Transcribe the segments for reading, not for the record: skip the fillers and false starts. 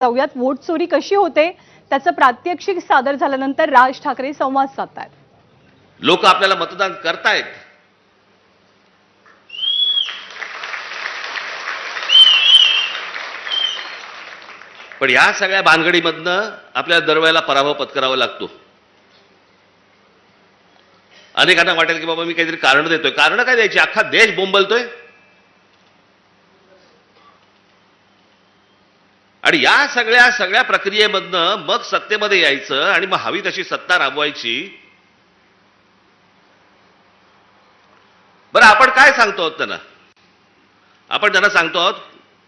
तव्यात vote चोरी कशी होते त्याचं प्रात्यक्षिक सादर झाल्यानंतर राज ठाकरे संवाद साधतात. लोक आपल्याला मतदान करतायत, पण या सगळ्या भानगडीमधनं आपल्याला दरवेळेला पराभव पत्करावा लागतो. अनेकांना वाटेल की बाबा मी काहीतरी कारण देतोय. कारण काय द्यायची? अख्खा देश बोंबलतोय. आणि या सगळ्या प्रक्रियेमधनं मग सत्तेमध्ये यायचं आणि मग हवी तशी सत्ता राबवायची. बरं, आपण काय सांगतो आहोत त्यांना? आपण त्यांना सांगतो आहोत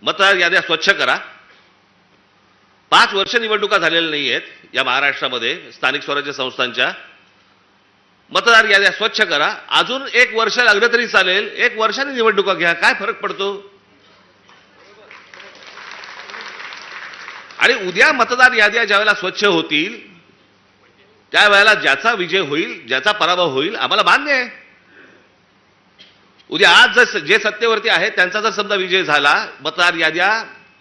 मतदार याद्या स्वच्छ करा. 5 वर्ष निवडणुका झालेल्या नाही आहेत या महाराष्ट्रामध्ये स्थानिक स्वराज्य संस्थांच्या. मतदार याद्या स्वच्छ करा. अजून 1 वर्ष लागलं तरी चालेल. 1 वर्षाने निवडणुका घ्या, काय फरक पडतो? आणि उद्या मतदार याद्या ज्यावेळेला स्वच्छ होतील त्यावेळेला ज्याचा विजय होईल, ज्याचा पराभव होईल, आम्हाला मान्य आहे. उद्या आज जे सत्तेवरती आहेत त्यांचा जर समजा विजय झाला, मतदार याद्या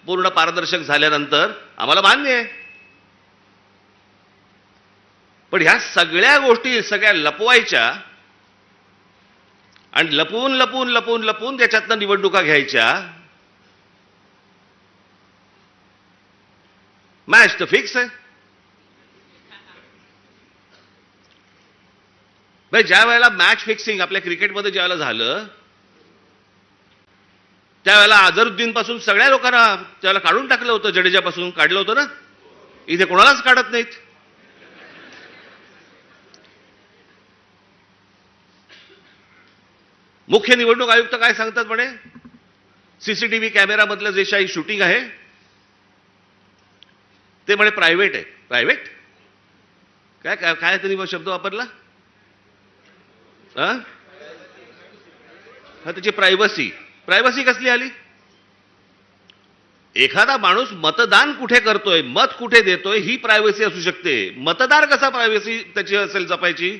पूर्ण पारदर्शक झाल्यानंतर, आम्हाला मान्य आहे. पण ह्या सगळ्या गोष्टी सगळ्या लपवायच्या आणि लपवून लपवून लपवून लपवून त्याच्यातनं निवडणुका घ्यायच्या. मॅच तर फिक्स आहे. भाई, ज्या वेळेला मॅच फिक्सिंग आपल्या क्रिकेटमध्ये ज्यावेळेला झालं त्यावेळेला अझरुद्दीन पासून सगळ्या लोकांना त्यावेळेला काढून टाकलं होतं. जडेजापासून काढलं होतं ना. इथे कोणालाच काढत नाहीत. मुख्य निवडणूक आयुक्त काय सांगतात म्हणे? सीसीटीव्ही कॅमेरामधलं जे काही शूटिंग आहे ते म्हणे प्रायव्हेट आहे. प्रायव्हेट काय काय काय त्यांनी शब्द वापरला? हा, त्याची प्रायव्हसी. प्रायव्हसी कसली आली? एखादा माणूस मतदान कुठे करतोय, मत कुठे देतोय, ही प्रायव्हसी असू शकते. मतदार कसा प्रायव्हसी त्याची असेल जपायची?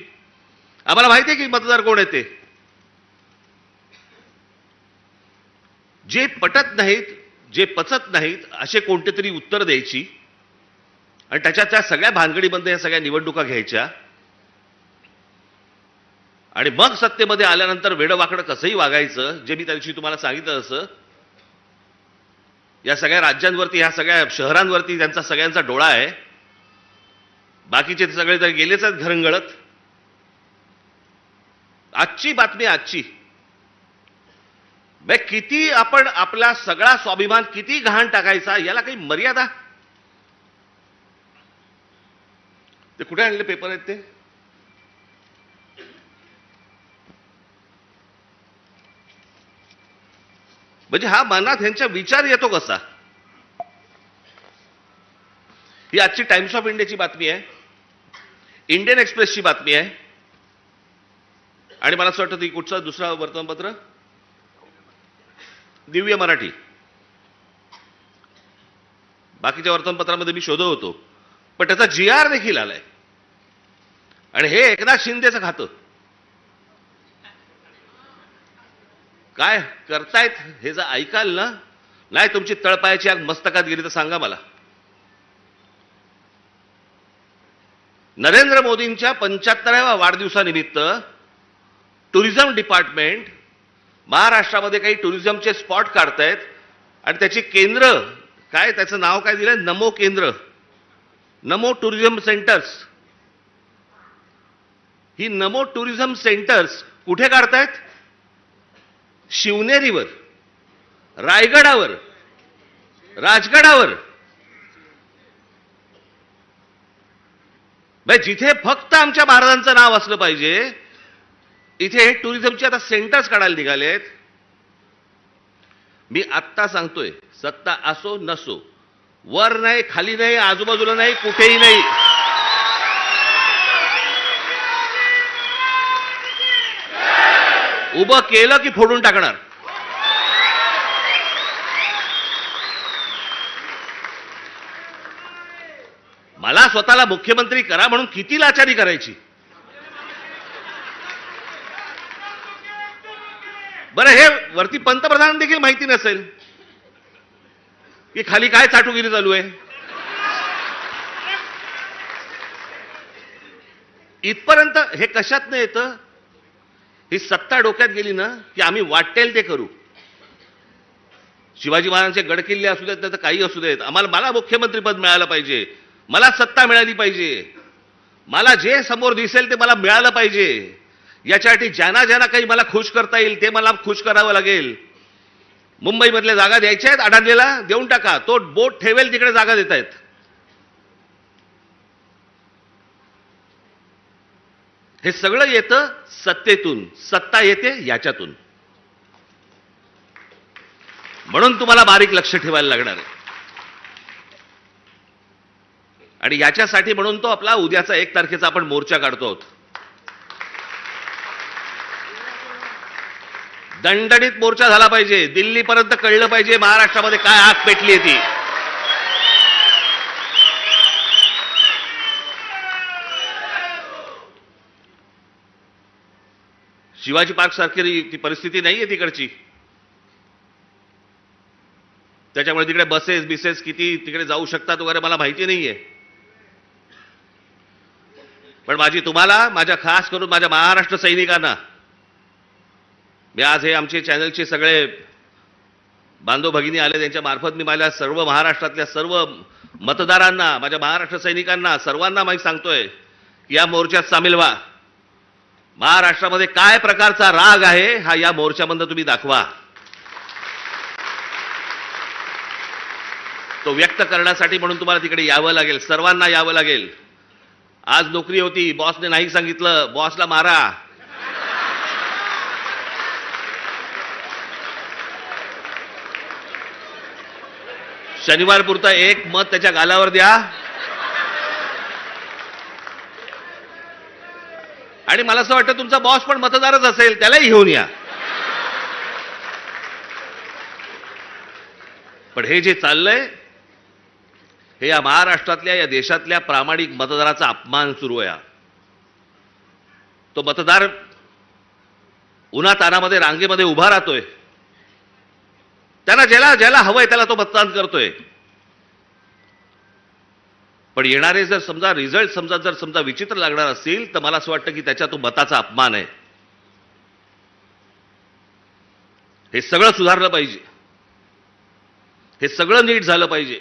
आम्हाला माहिती आहे की मतदार कोण आहे ते. जे पटत नाहीत, जे पचत नाहीत, असे कोणते तरी उत्तर द्यायची आणि त्याच्या सगळ्या भानगडीमध्ये या सगळ्या निवडणुका घ्यायच्या आणि मग सत्तेमध्ये आल्यानंतर वेडवाकडं कसंही वागायचं. जे मी त्या दिवशी तुम्हाला सांगितलं असं, या सगळ्या राज्यांवरती, ह्या सगळ्या शहरांवरती त्यांचा सगळ्यांचा डोळा आहे. बाकीचे सगळे तर गेलेच आहेत घरंगळत. आजची बातमी, आजची किती आपण आपला सगळा स्वाभिमान किती गहाण टाकायचा, याला काही मर्यादा? ते कुठे आणले पेपर आहेत ते? म्हणजे हा मनात ह्यांचा विचार येतो कसा? ही आजची टाइम्स ऑफ इंडियाची बातमी आहे, इंडियन एक्सप्रेसची बातमी आहे आणि मला असं वाटतं ती कुठचं दुसरा वर्तमानपत्र, दिव्य मराठी. बाकीच्या वर्तमानपत्रामध्ये मी शोधत होतो, पण त्याचा GR देखील आलाय. आणि हे एकनाथ शिंदेचं खातं. काय करतायत हे जर ऐकाल ना, नाही तुमची तळपायाची आग मस्तकात गेली तर सांगा मला. नरेंद्र मोदींच्या 75व्या वाढदिवसानिमित्त टुरिझम डिपार्टमेंट महाराष्ट्रामध्ये काही टुरिझमचे स्पॉट काढतायत आणि त्याची केंद्र काय, त्याचं नाव काय दिलंय? नमो केंद्र, नमो टुरिझम सेंटर्स. ही नमो टुरिझम सेंटर्स कुठे काढतायत? शिवनेरीवर, रायगडावर, राजगडावर. जिथे फक्त आमच्या महाराजांचं नाव असलं पाहिजे, इथे टुरिझमचे आता सेंटर्स काढायला निघालेत. मी आत्ता सांगतोय, सत्ता असो नसो, वर नाही, खाली नाही, आजूबाजूला नाही, कुठेही नाही. उभं केलं की फोडून टाकणार. मला स्वतःला मुख्यमंत्री करा म्हणून किती लाचारी करायची? बरं, हे वरती पंतप्रधान देखील माहिती नसेल की खाली काय चाटुगिरी चालू आहे. इथपर्यंत हे कशात नाही येतं? ही सत्ता डोक्यात गेली ना की आम्ही वाटेल ते करू. शिवाजी महाराजांचे गडकिल्ले असू देत, नाही तर काही असू देत, मला मुख्यमंत्रीपद मिळालं पाहिजे, मला सत्ता मिळाली पाहिजे, मला जे समोर दिसेल ते मला मिळालं पाहिजे. याच्यासाठी ज्यांना ज्यांना काही मला खुश करता येईल ते मला खुश करावं लागेल. मुंबईमधल्या जागा द्यायच्या आहेत, अडाणीला देऊन टाका, तो बोट ठेवेल तिकडे जागा देत आहेत. हे सगळं येतं सत्तेतून, सत्ता येते याच्यातून. म्हणून तुम्हाला बारीक लक्ष ठेवायला लागणार आहे. आणि याच्यासाठी म्हणून तो आपला उद्याचा 1 तारखेचा आपण मोर्चा काढतो आहोत. दणदणीत मोर्चा झाला पाहिजे, दिल्लीपर्यंत कळलं पाहिजे महाराष्ट्रामध्ये काय आग पेटली आहे ती. शिवाजी पार्क सारखी ती परिस्थिती नाहीये तिकडची. त्याच्यामुळे तिकडे बसेस किती तिकडे जाऊ शकतात वगैरे मला माहिती नाहीये. पण तुम्हाला, माझ्या खास करून माझ्या महाराष्ट्र सैनिकांना, मी आज हे आमचे चॅनलचे सगळे बांधव भगिनी आले त्यांच्या मार्फत मी माझ्या सर्व महाराष्ट्रातल्या सर्व मतदारांना, माझ्या महाराष्ट्र सैनिकांना सर्वांना मी सांगतोय की या मोर्चात सामील व्हा. महाराष्ट्रामध्ये काय प्रकारचा राग आहे हा या मोर्चामधून तुम्ही दाखवा. तो व्यक्त करण्यासाठी म्हणून तुम्हाला तिकडे यावं लागेल, सर्वांना यावं लागेल. आज नोकरी होती, बॉसने नाही सांगितलं, बॉसला मारा. शनिवारपुरता 1 मत त्याच्या गालावर द्या आणि मला असं वाटतं तुमचा बॉस पण मतदारच असेल, त्यालाही घेऊन या. पण हे जे चाललंय हे या महाराष्ट्रातल्या, या देशातल्या प्रामाणिक मतदाराचा अपमान सुरू आहे. तो मतदार उन्हातानामध्ये रांगेमध्ये उभा राहतोय, त्यांना ज्याला हवंय त्याला तो मतदान करतोय. पण येणारे जर समजा रिझल्ट समजा विचित्र लागणार असतील तर मला असं वाटतं की त्याच्या तो मताचा अपमान आहे. हे सगळं सुधारलं पाहिजे, हे सगळं नीट झालं पाहिजे.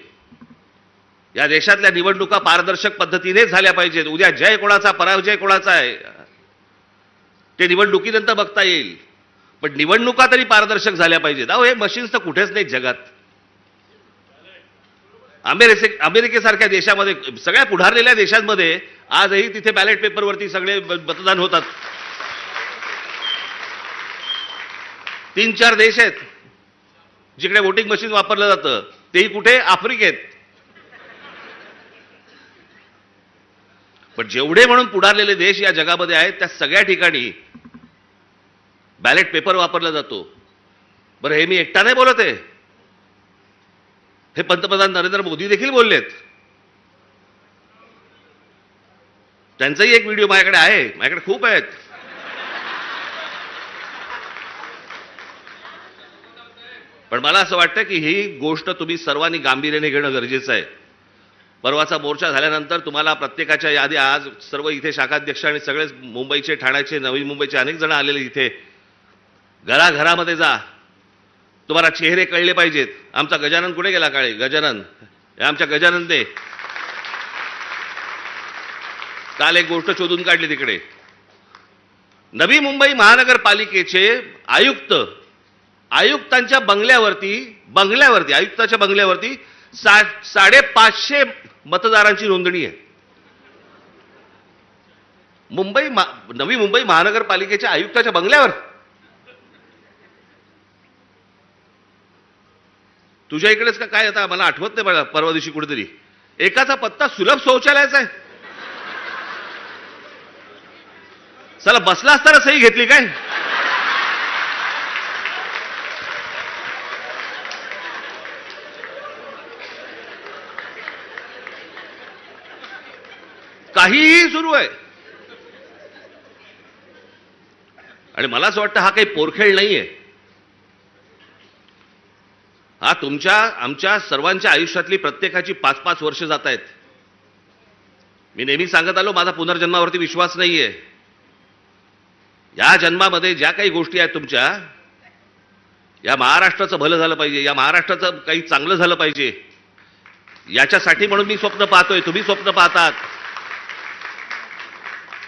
या देशातल्या निवडणुका पारदर्शक पद्धतीने झाल्या पाहिजेत. उद्या जय कोणाचा पराजय कोणाचा आहे ते निवडणुकीनंतर बघता येईल, पण निवडणुका तरी पारदर्शक झाल्या पाहिजेत. अहो हे मशीन्स तर कुठेच नाहीत जगात. अमेरिकेसारख्या देशामध्ये, सगळ्या पुढारलेल्या देशांमध्ये आजही तिथे बॅलेट पेपरवरती सगळे मतदान होतात. 3-4 देश आहेत जिकडे वोटिंग मशीन वापरलं जातं, तेही कुठे? आफ्रिकेत. पण जेवढे म्हणून पुढारलेले देश या जगामध्ये आहेत त्या सगळ्या ठिकाणी बॅलेट पेपर वापरला जातो. बरं, हे मी एकटा नाही बोलत आहे, हे पंतप्रधान नरेंद्र मोदी देखील बोललेत. त्यांचाही एक व्हिडिओ माझ्याकडे आहे, माझ्याकडे खूप आहेत. पण मला असं वाटतं की ही गोष्ट तुम्ही सर्वांनी गांभीर्याने घेणं गरजेचं आहे. परवाचा मोर्चा झाल्यानंतर तुम्हाला प्रत्येकाच्या यादी, आज सर्व इथे शाखाध्यक्ष आणि सगळेच मुंबईचे, ठाण्याचे, नवी मुंबईचे अनेक जण आलेले इथे, घराघरामध्ये जा, तुम्हाला चेहरे कळले पाहिजेत. आमचा गजानन कुठे गेला? काळे गजानन, आमच्या गजानन ते काल एक गोष्ट शोधून काढली तिकडे. नवी मुंबई महानगरपालिकेचे आयुक्तांच्या बंगल्यावरती आयुक्ताच्या बंगल्यावरती 550 मतदारांची नोंदणी आहे. नवी मुंबई महानगरपालिकेच्या आयुक्ताच्या बंगल्यावर. तुझ्या इकडेच का काय? आता मला आठवत नाही बघा, परवा दिवशी कुठेतरी एकाचा पत्ता सुलभ शौचालयाचा आहे. चला, बसला असताना सही घेतली काय? काहीही सुरू आहे. आणि मला असं वाटतं हा काही पोरखेळ नाहीये. हा आमच्या सर्वांच्या आयुष्यातली प्रत्येकाची 5-5 वर्ष जात आहेत. मी नेहमी सांगत आलो, माझा पुनर्जन्मावरती विश्वास नाहीये. या जन्मामध्ये ज्या काही गोष्टी आहेत तुमच्या, या महाराष्ट्राचं भलं झालं पाहिजे, या महाराष्ट्राचं काही चांगलं झालं पाहिजे, याच्यासाठी म्हणून मी स्वप्न पाहतोय, तुम्ही स्वप्न पाहतात.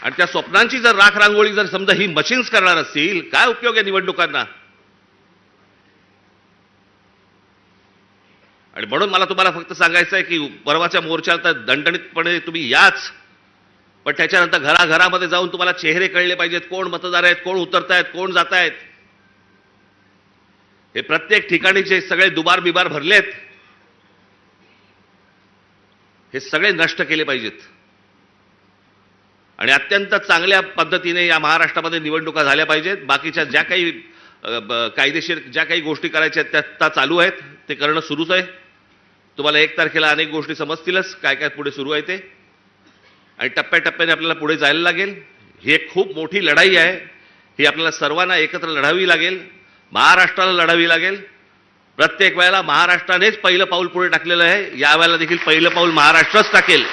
आणि त्या स्वप्नांची जर राख रांगोळी जर समजा ही मशीन्स करणार असतील, काय उपयोग आहे निवडणुकांना? आणि म्हणून मला तुम्हाला फक्त सांगायचं आहे की परवाच्या मोर्चाला दणदणीतपणे तुम्ही याच, पण त्याच्यानंतर घराघरामध्ये जाऊन तुम्हाला चेहरे कळले पाहिजेत, कोण मतदार आहेत, कोण उतरतायत, कोण जात आहेत. हे प्रत्येक ठिकाणी जे सगळे दुबार बिबार भरलेत, हे सगळे नष्ट केले पाहिजेत. आणि अत्यंत चांगल्या पद्धतीने या महाराष्ट्रामध्ये निवडणुका झाल्या पाहिजेत. बाकीच्या ज्या काही कायदेशीर ज्या काही गोष्टी करायच्या आहेत त्या चालू आहेत, ते करणं सुरूच आहे. तुम्हाला 1 तारखेला अनेक गोष्टी समजतीलच, काय काय पुढे सुरू आहे ते. आणि टप्प्याटप्प्याने आपल्याला पुढे जायला लागेल. ही एक खूप मोठी लढाई आहे. ही आपल्याला सर्वांना एकत्र लढावी लागेल, महाराष्ट्राला लढावी लागेल. प्रत्येक वेळेला महाराष्ट्रानेच पहिलं पाऊल पुढे टाकलेलं आहे, यावेळेला देखील पहिलं पाऊल महाराष्ट्रच टाकेल.